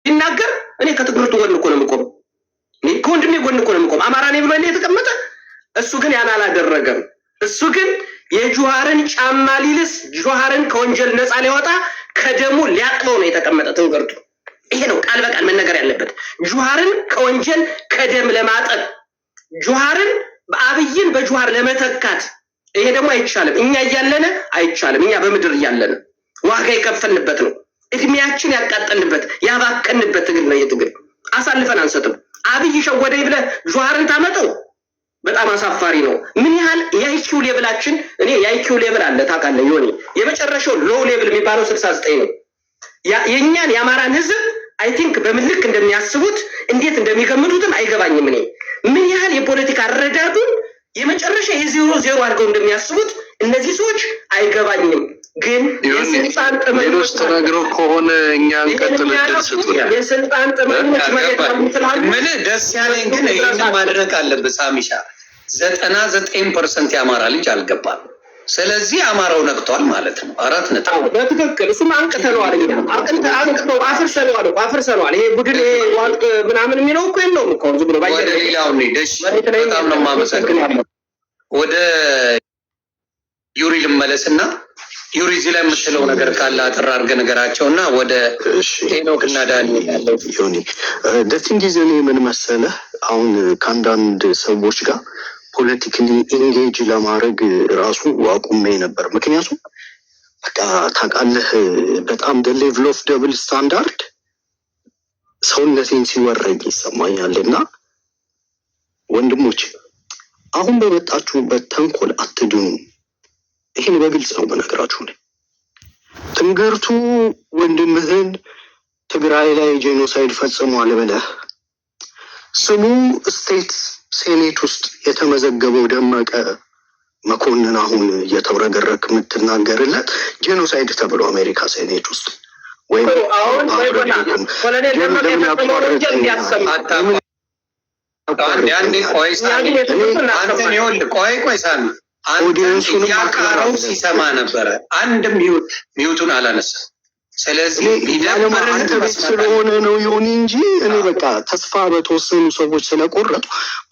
ሲናገር እኔ ከትግርቱ ጎን እኮ ነው የምቆም። እኔ ከወንድሜ ጎን እኮ ነው የምቆም። አማራ ነኝ ብሎ የተቀመጠ እሱ ግን ያን አላደረገም። እሱ ግን የጁሃርን ጫማ ሊልስ ጁሃርን ከወንጀል ነፃ ሊያወጣ ከደሙ ሊያጥበው ነው የተቀመጠ ትንግርቱ። ይሄ ነው ቃል በቃል መነገር ያለበት። ጁሃርን ከወንጀል ከደም ለማጠብ ጁሃርን በአብይን በጁሃር ለመተካት። ይሄ ደግሞ አይቻልም። እኛ እያለነ አይቻልም። እኛ በምድር እያለነ ዋጋ የከፈልንበት ነው። እድሜያችን ያቃጠልንበት ያባከንበት ትግል ነው። የትግል አሳልፈን አንሰጥም። አብይ ሸወደኝ ብለህ ጁሃርን ታመጠው በጣም አሳፋሪ ነው። ምን ያህል የአይኪው ሌቭላችን እኔ የአይኪው ሌቭል አለ ታውቃለህ ዮኒ። የመጨረሻው ሎው ሌቭል የሚባለው 69 ነው። የኛን የአማራን ህዝብ አይ ቲንክ በምልክ እንደሚያስቡት እንዴት እንደሚገምቱትም አይገባኝም። እኔ ምን ያህል የፖለቲካ አረዳዱን የመጨረሻ የዜሮ ዜሮ አድርገው እንደሚያስቡት እነዚህ ሰዎች አይገባኝም። ግን የስልጣን ጥመኞች ተናግረው ከሆነ እኛ እንቀጥል ደስቱና የስልጣን ጥመኞች ምን ደስ ያለኝ ግን ይሄን ማድረግ አለበት ሳሚሻ 99% የአማራ ልጅ አልገባም። ስለዚህ አማራው ነቅቷል ማለት ነው። 4 ነጥብ በትክክል እሱም አንቅተነዋል። አንቅተው አፍርሰነዋል። ይሄ ቡድን ይሄ ዋልቅ ምናምን የሚለው እኮ የለውም እኮ ዝም ብሎ ወደ ሌላው ደሽ በጣም ነው የማመሰግነው። ወደ ዩሪ ልመለስና ዩሪ እዚህ ላይ የምትለው ነገር ካለ አጥራ አድርገህ ነገራቸውና ወደ ሄኖክ እና ዳኒ ያለው ዮኒ ደቲንግ ጊዜ ምን መሰለህ አሁን ከአንዳንድ ሰዎች ጋር ፖለቲካሊ ኢንጌጅ ለማድረግ ራሱ አቁሜ ነበር። ምክንያቱም በቃ ታውቃለህ በጣም ሌቭል ኦፍ ደብል ስታንዳርድ ሰውነቴን ሲወረኝ ይሰማኛልና ወንድሞች አሁን በመጣችሁበት ተንኮል አትድኑ። ይሄን በግልጽ ነው በነገራችሁ ላይ ትንግርቱ ወንድምህን ትግራይ ላይ ጄኖሳይድ ፈጽሟል ብለህ ስሙ ስቴት ሴኔት ውስጥ የተመዘገበው ደመቀ መኮንን አሁን እየተወረገረክ የምትናገርለት ጄኖሳይድ ተብሎ አሜሪካ ሴኔት ውስጥ ወይም አሁን ኮሎኔል ደመቀ ቆይ ሳሚ አንተን ያቃረው ሲሰማ ነበረ። አንድም ሚውቱን አላነሳም። ስለዚህ አንተ ቤት ስለሆነ ነው ይሁን እንጂ እኔ በቃ ተስፋ በተወሰኑ ሰዎች ስለቆረጡ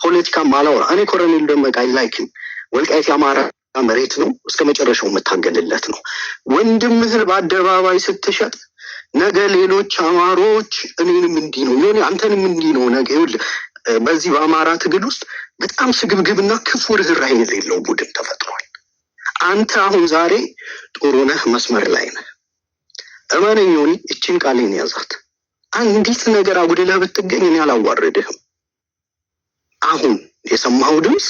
ፖለቲካ ማላወራ። እኔ ኮሎኔል ደመቀ ላይክን ወልቃይት የአማራ መሬት ነው፣ እስከ መጨረሻው የምታገልለት ነው። ወንድምህን በአደባባይ ስትሸጥ ነገ ሌሎች አማሮች እኔንም እንዲህ ነው ይሁን አንተንም እንዲህ ነው ነገ ይኸውልህ በዚህ በአማራ ትግል ውስጥ በጣም ስግብግብና ክፉ ርህራሄ የሌለው ቡድን ተፈጥሯል። አንተ አሁን ዛሬ ጥሩ ነህ፣ መስመር ላይ ነህ። እመነኝ ዮኒ እቺን ቃሌን ያዛት። አንዲት ነገር አጉድለህ ብትገኝ እኔ አላዋርድህም። አሁን የሰማኸው ድምፅ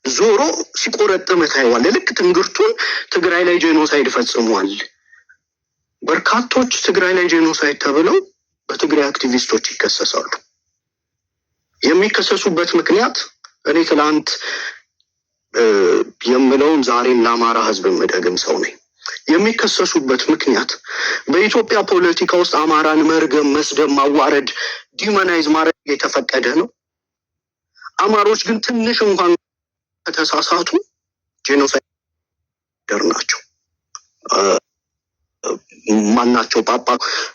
ዞሮ ሲቆረጥምህ ታየዋለህ። ልክ ትንግርቱን ትግራይ ላይ ጄኖሳይድ ፈጽሟል። በርካቶች ትግራይ ላይ ጄኖሳይድ ተብለው በትግራይ አክቲቪስቶች ይከሰሳሉ። የሚከሰሱበት ምክንያት እኔ ትላንት የምለውን ዛሬም ለአማራ ህዝብ የምደግም ሰው ነኝ። የሚከሰሱበት ምክንያት በኢትዮጵያ ፖለቲካ ውስጥ አማራን መርገም፣ መስደብ፣ ማዋረድ፣ ዲሞናይዝ ማድረግ የተፈቀደ ነው። አማሮች ግን ትንሽ እንኳን ከተሳሳቱ ጄኖሳይደር ናቸው። ማናቸው ፓፓ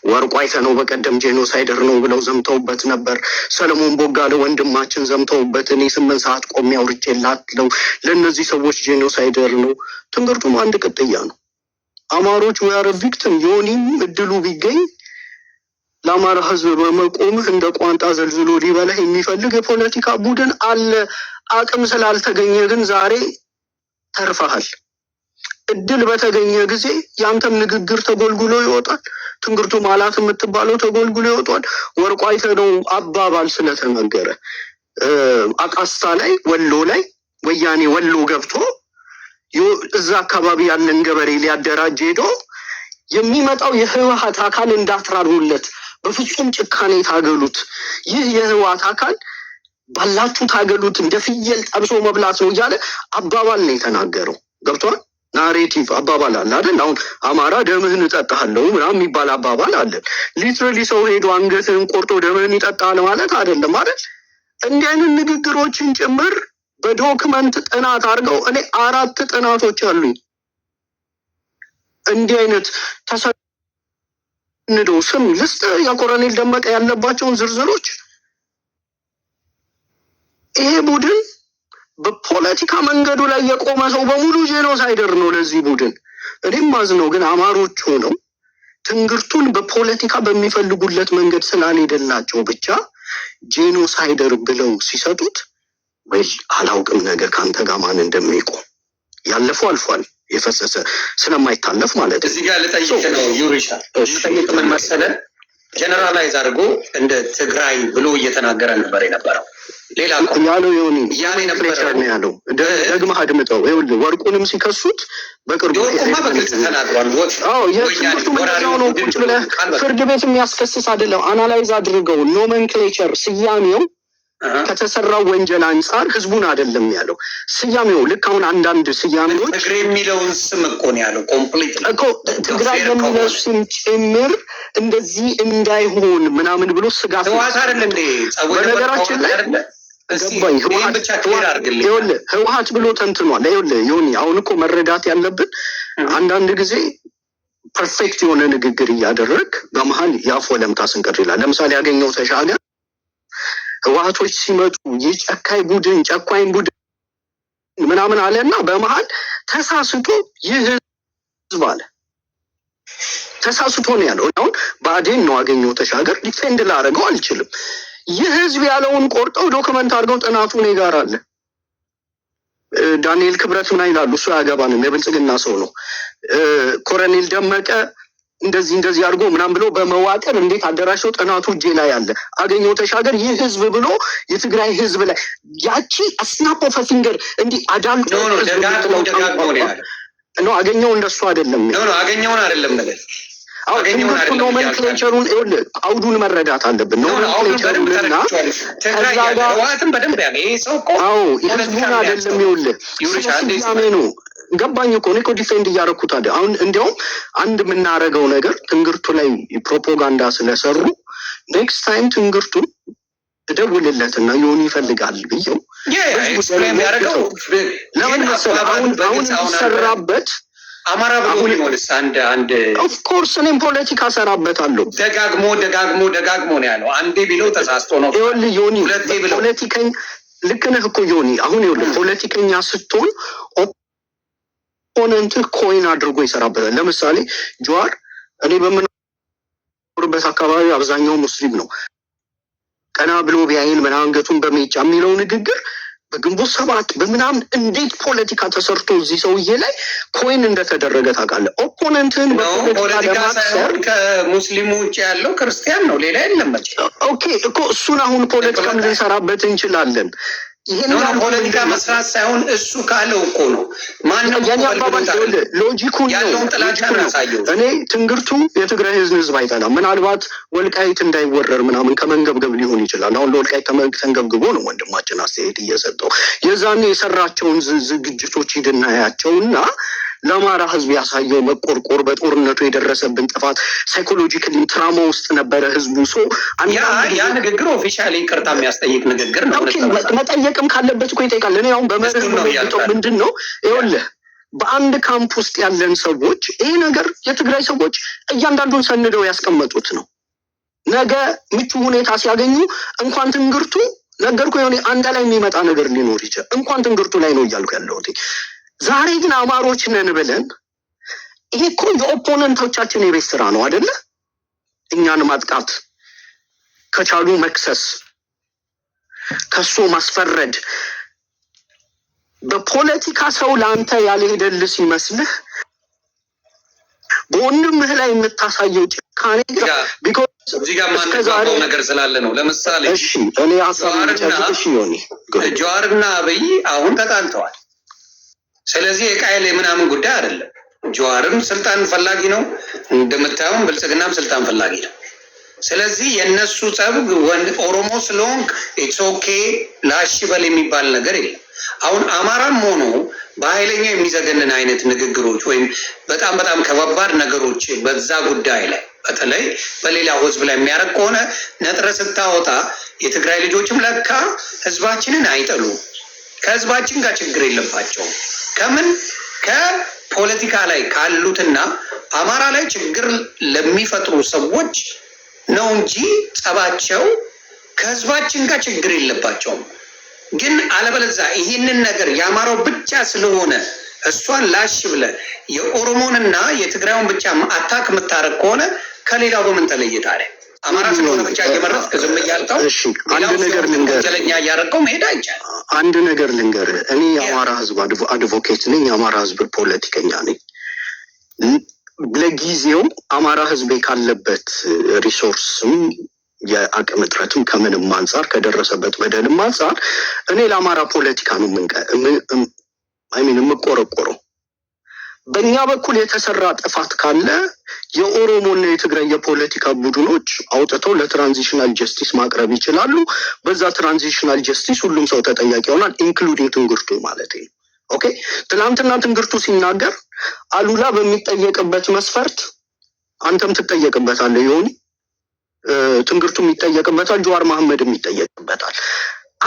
ወርቁ አይተነው በቀደም ጄኖሳይደር ነው ብለው ዘምተውበት ነበር። ሰለሞን ቦጋለ ወንድማችን ዘምተውበት እኔ 8 ሰዓት ቆሜ አውርቼላቸው ለእነዚህ ሰዎች ጄኖሳይደር ነው። ትንግርቱም አንድ ቅጥያ ነው። አማሮች ወያረ ቪክቲም ዮኒም እድሉ ቢገኝ ለአማራ ህዝብ በመቆምህ እንደ ቋንጣ ዘልዝሎ ሊበላህ የሚፈልግ የፖለቲካ ቡድን አለ። አቅም ስላልተገኘ ግን ዛሬ ተርፈሃል። እድል በተገኘ ጊዜ ያንተም ንግግር ተጎልጉሎ ይወጣል። ትንግርቱ ማላት የምትባለው ተጎልጉሎ ይወጣል። ወርቁ አይተነው አባባል ስለተነገረ አቃስታ ላይ ወሎ ላይ ወያኔ ወሎ ገብቶ እዛ አካባቢ ያለን ገበሬ ሊያደራጅ ሄዶ የሚመጣው የህወሓት አካል እንዳትራሩለት፣ በፍጹም ጭካኔ ታገሉት፣ ይህ የህወሓት አካል ባላችሁ ታገሉት፣ እንደ ፍየል ጠብሶ መብላት ነው እያለ አባባል ነው የተናገረው። ገብቷል? ናሬቲቭ አባባል አለ አይደል? አሁን አማራ ደምህን እጠጣለሁ ምናምን የሚባል አባባል አለ። ሊትራሊ ሰው ሄዶ አንገትህን ቆርጦ ደምህን ይጠጣል ማለት አይደለም አይደል? እንዲህ አይነት ንግግሮችን ጭምር በዶክመንት ጥናት አድርገው እኔ 4 ጥናቶች አሉኝ። እንዲህ አይነት እንደው ስም ልስጥ የኮሎኔል ደመቀ ያለባቸውን ዝርዝሮች። ይሄ ቡድን በፖለቲካ መንገዱ ላይ የቆመ ሰው በሙሉ ጄኖሳይደር ነው ለዚህ ቡድን። እኔም ማዝነው ግን አማሮች ሆነው ትንግርቱን በፖለቲካ በሚፈልጉለት መንገድ ስላልሄደላቸው ብቻ ጄኖሳይደር ብለው ሲሰጡት ወይ አላውቅም ነገ ካንተ ጋር ማን እንደሚቆም። ያለፈው አልፏል፣ የፈሰሰ ስለማይታለፍ ማለት ነው። እዚህ ጋር ልጠይቅ ነው ዩሪሻ ልጠይቅ ምን መሰለህ፣ ጀነራላይዝ አድርጎ እንደ ትግራይ ብሎ እየተናገረ ነበር የነበረው። ሌላ ያለው ዮኒ ያለው ደግመህ አድምጠው። ይኸውልህ ወርቁንም ሲከሱት በቅርቡ በግልጽ ተናግሯል። የትምህርቱ መለያው ነው። ቁጭ ብለህ ፍርድ ቤት የሚያስከስስ አይደለም። አናላይዝ አድርገው ኖሜንክሌቸር ስያሜው ከተሰራው ወንጀል አንጻር ህዝቡን አይደለም ያለው ስያሜው። ልክ አሁን አንዳንድ ስያሜዎች ትግሬ የሚለውን ስም እኮ ነው ያለው ኮምፕሊት እኮ ትግራይ የሚለው ስም ጭምር እንደዚህ እንዳይሆን ምናምን ብሎ ስጋት ህዋት አይደል እንዴ? በነገራችን ላይ ገባኝ። ህወሓት ብሎ ተንትኗል። ይኸውልህ ዮኒ አሁን እኮ መረዳት ያለብን አንዳንድ ጊዜ ፐርፌክት የሆነ ንግግር እያደረግ በመሀል የአፍ ወለምታ ስንቀር ይላል። ለምሳሌ ያገኘው ተሻገር ህወሓቶች ሲመጡ የጨካኝ ቡድን ጨኳኝ ቡድን ምናምን አለና በመሀል ተሳስቶ ይህ ህዝብ አለ። ተሳስቶ ነው ያለው። አሁን ብአዴን ነው ያገኘው ተሻገር ዲፌንድ ላደርገው አልችልም። ይህ ህዝብ ያለውን ቆርጠው ዶክመንት አድርገው ጥናቱ እኔ ጋር አለ። ዳንኤል ክብረት ምን ይላሉ? እሱ ያገባንም የብልጽግና ሰው ነው። ኮሎኔል ደመቀ እንደዚህ አድርጎ ምናምን ብሎ በመዋቅር እንዴት አደራሽው ጥናቱ እጄ ላይ አለ። አገኘው ተሻገር ይህ ህዝብ ብሎ የትግራይ ህዝብ ላይ ያቺ አስናፕ ኦፍ ፊንገር እንዲህ አዳልጦ ነው አገኘው። እንደሱ አይደለም ነው አገኘውን አይደለም ነገር ኖሜንክሌቸሩን አውዱን መረዳት አለብን። ኖሜንክሌቸሩንና ህወሓትን በደንብ ያገ ይሄ ሰው እኮ ህዝቡን አይደለም ይኸውልህ ስያሜ ነው። ገባኝ እኮ እኔ እኮ ዲፌንድ እያደረኩት አይደል። አሁን እንዲያውም አንድ የምናደርገው ነገር ትንግርቱ ላይ ፕሮፓጋንዳ ስለሰሩ ኔክስት ታይም ትንግርቱን እደውልለትና ዮኒ ይፈልጋል ብዬው ለምን መሰለህ አሁን የሚሰራበት አማራ ብሎ ሊሆንስ አንድ ኦፍ ኮርስ እኔም ፖለቲካ ሰራበታለሁ። ደጋግሞ ነው ያለው። አንዴ ቢለው ተሳስቶ ነው። ይኸውልህ ዮኒ ፖለቲከኛ ልክ ነህ እኮ ዮኒ። አሁን ይኸውልህ ፖለቲከኛ ስትሆን ኦፖነንትህ ኮይን አድርጎ ይሰራበታል። ለምሳሌ ጀዋር እኔ በምኖርበት አካባቢ አብዛኛው ሙስሊም ነው። ቀና ብሎ ቢያይን ምን አንገቱን በሜጫ የሚለው ንግግር በግንቦት ሰባት በምናምን እንዴት ፖለቲካ ተሰርቶ እዚህ ሰውዬ ላይ ኮይን እንደተደረገ ታውቃለህ። ኦፖነንትህን በፖለቲካ ሳይሆን ከሙስሊሙ ውጭ ያለው ክርስቲያን ነው፣ ሌላ የለም። ኦኬ እኮ እሱን አሁን ፖለቲካም ልንሰራበት እንችላለን። ይሄን ፖለቲካ መስራት ሳይሆን እሱ ካለው እኮ ነው። ማንም ሎጂኩን ያለውን ጥላቻ ነው ያሳየው። እኔ ትንግርቱ የትግራይ ህዝብ አይጠላም። ምናልባት ወልቃይት እንዳይወረር ምናምን ከመንገብገብ ሊሆን ይችላል። አሁን ለወልቃይት ተንገብግቦ ነው ወንድማችን አስተያየት እየሰጠው። የዛኔ የሰራቸውን ዝግጅቶች ሂድናያቸውና ለአማራ ህዝብ ያሳየው መቆርቆር፣ በጦርነቱ የደረሰብን ጥፋት ሳይኮሎጂካሊ ትራማ ውስጥ ነበረ ህዝቡ። ያ ንግግር ኦፊሻሊ ይቅርታ የሚያስጠይቅ ንግግር ነው። መጠየቅም ካለበት እኮ ይጠይቃል። እኔ አሁን በመርህ ምንድን ነው ይኸውልህ በአንድ ካምፕ ውስጥ ያለን ሰዎች ይሄ ነገር የትግራይ ሰዎች እያንዳንዱን ሰንደው ያስቀመጡት ነው። ነገ ምቹ ሁኔታ ሲያገኙ እንኳን ትንግርቱ ነገርኩ የሆነ አንድ ላይ የሚመጣ ነገር ሊኖር ይችላል። እንኳን ትንግርቱ ላይ ነው እያልኩ ያለሁት። ዛሬ ግን አማሮች ነን ብለን ይሄ እኮ የኦፖነንቶቻችን የቤት ስራ ነው አይደለ? እኛን ማጥቃት ከቻሉ መክሰስ፣ ከሶ ማስፈረድ። በፖለቲካ ሰው ለአንተ ያልሄደልህ ሲመስልህ በወንድምህ ላይ የምታሳየው ጭካኔ እዚህ ጋር ማንኛውም ነገር ስላለ ነው። ለምሳሌ እሺ እኔ ጀዋርና አብይ አሁን ተጣልተዋል። ስለዚህ የቃየል የምናምን ጉዳይ አይደለም። ጀዋርም ስልጣን ፈላጊ ነው፣ እንደምታየውም ብልጽግናም ስልጣን ፈላጊ ነው። ስለዚህ የነሱ ጸብ ኦሮሞ ስለሆንክ ኢትስ ኦኬ ላሽበል የሚባል ነገር የለም። አሁን አማራም ሆኖ በኃይለኛ የሚዘገንን አይነት ንግግሮች ወይም በጣም ከባባድ ነገሮች በዛ ጉዳይ ላይ በተለይ በሌላ ህዝብ ላይ የሚያደርግ ከሆነ ነጥረ ስታወጣ የትግራይ ልጆችም ለካ ህዝባችንን አይጠሉ፣ ከህዝባችን ጋር ችግር የለባቸውም። ከምን ፖለቲካ ላይ ካሉትና አማራ ላይ ችግር ለሚፈጥሩ ሰዎች ነው እንጂ ጸባቸው ከህዝባችን ጋር ችግር የለባቸውም። ግን አለበለዚያ ይህንን ነገር የአማራው ብቻ ስለሆነ እሷን ላሽ ብለ የኦሮሞንና የትግራዩን ብቻ አታክ የምታረግ ከሆነ ከሌላው በምን ተለየ ታዲያ? አማራ ስለሆነ ብቻ እየመረጥክ ዝም እያልከው አንድ ነገር ልንገር፣ እያደረገው መሄድ አይቻልም። አንድ ነገር ልንገር፣ እኔ የአማራ ህዝብ አድቮኬት ነኝ፣ የአማራ ህዝብ ፖለቲከኛ ነኝ። ለጊዜው አማራ ህዝብ ካለበት ሪሶርስም የአቅም እጥረትም ከምንም አንጻር ከደረሰበት በደልም አንጻር እኔ ለአማራ ፖለቲካ ነው የምቆረቆረው። በእኛ በኩል የተሰራ ጥፋት ካለ የኦሮሞና የትግራይ የፖለቲካ ቡድኖች አውጥተው ለትራንዚሽናል ጀስቲስ ማቅረብ ይችላሉ። በዛ ትራንዚሽናል ጀስቲስ ሁሉም ሰው ተጠያቂ ይሆናል፣ ኢንክሉዲንግ ትንግርቱ ማለት ነው። ኦኬ፣ ትናንትና ትንግርቱ ሲናገር አሉላ በሚጠየቅበት መስፈርት አንተም ትጠየቅበታለህ፣ ይሆን ትንግርቱም ይጠየቅበታል፣ ጀዋር መሐመድም ይጠየቅበታል።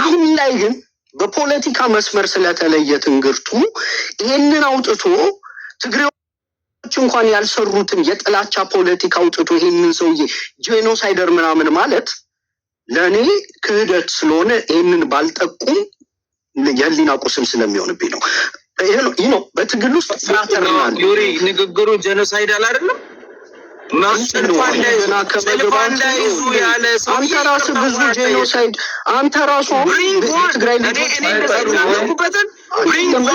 አሁን ላይ ግን በፖለቲካ መስመር ስለተለየ ትንግርቱ ይሄንን አውጥቶ ትግሬዎች እንኳን ያልሰሩትን የጥላቻ ፖለቲካ አውጥቶ ይሄንን ሰውዬ ጄኖሳይደር ምናምን ማለት ለእኔ ክህደት ስለሆነ ይሄንን ባልጠቁም የህሊና ቁስል ስለሚሆንብኝ ነው። ይህ ነው በትግል ውስጥ ፍራተርናል። ዩሪ ንግግሩ ጄኖሳይዳል አይደለም። አንተ ራስህ ብዙ ጄኖሳይድ አንተ ራሱ ትግራይ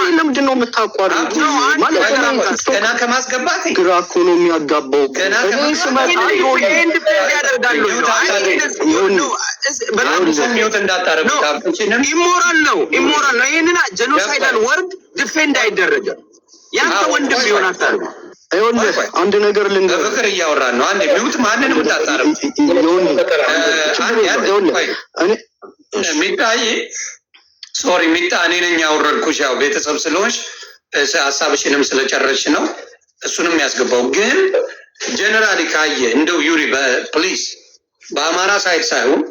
ለምንድን ነው የምታቋርጥ? ማለት ገና ከማስገባት ግራ እኮ ነው የሚያጋባው። እኔ ስመጣ ኢሞራል ነው። ይህንን ጄኖሳይዳል ወርድ ዲፌንድ አይደረግም። ያንተ ወንድም ቢሆን አታርገው። ይኸውልህ አንድ ነገር ልንገርህ፣ በፍቅር እያወራን ነው። አንዴ ሚውት ማንንም እንዳታረም ሚጣዬ፣ ሶሪ ሚጣ፣ እኔ ነኝ ያወረድኩሽ። ያው ቤተሰብ ስለሆንሽ ሀሳብሽንም ስለጨረስሽ ነው እሱንም ያስገባው። ግን ጀነራሊ ካየ እንደው ዩሪ በፕሊዝ በአማራ ሳይድ ሳይሆን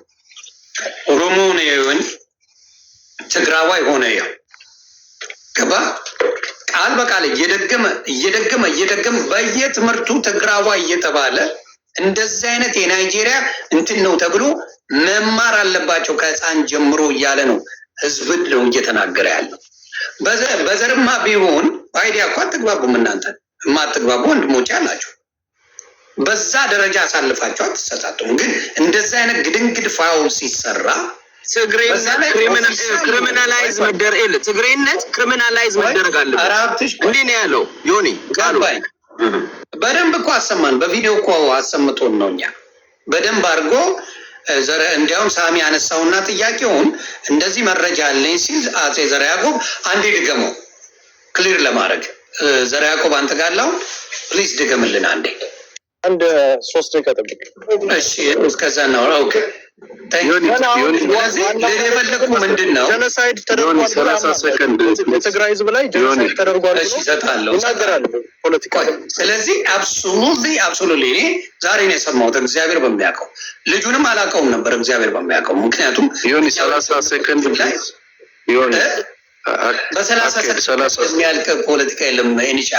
ኦሮሞ ሆነ ይሁን ትግራዋይ ሆነ ያው ገባ ቃል በቃል እየደገመ በየትምህርቱ ትግራዋይ እየተባለ እንደዚህ አይነት የናይጄሪያ እንትን ነው ተብሎ መማር አለባቸው ከህፃን ጀምሮ እያለ ነው ህዝብ ነው እየተናገረ ያለው። በዘርማ ቢሆን በአይዲያ እኮ አትግባቡም። እናንተ የማትግባቡ ወንድሞች ያላችሁ በዛ ደረጃ አሳልፋችሁ አትሰጣጡም። ግን እንደዚህ አይነት ግድንግድ ፋውል ሲሰራ ክሪሚናላይዝ መደረግ ትግሬነት ክሪሚናላይዝ መደረግ አለበት። እንዲህ ነው ያለው ዮኒ ቃሉ። በደንብ እኮ አሰማን፣ በቪዲዮ እኮ አሰምቶን ነው። እኛ በደንብ አድርጎ እንዲያውም ሳሚ ያነሳውና ጥያቄውን እንደዚህ መረጃ አለኝ ሲል አጼ ዘርዓ ያዕቆብ አንዴ ድገመው ክሊር ለማድረግ ዘርዓ ያዕቆብ አንተ ጋር አለው ፕሊዝ ድገምልን አንዴ። አንድ 3 ደቂቃ ጠብቅ እሺ። እስከዛ ነው ኦኬ። የፈለኩ ምንድን ነው ጀኖሳይድ ተደርጓል። 30 ሰከንድ የትግራይ ህዝብ ላይ ጀኖሳይድ ተደርጓል ይናገራል ፖለቲካ። ስለዚህ አብሶሉትሊ እኔ ዛሬ ነው የሰማሁት፣ እግዚአብሔር በሚያውቀው። ልጁንም አላውቀውም ነበር እግዚአብሔር በሚያውቀው። ምክንያቱም 30 ሰከንድ በ30 ሰከንድ የሚያልቅ ፖለቲካ የለም። ኢኒሻ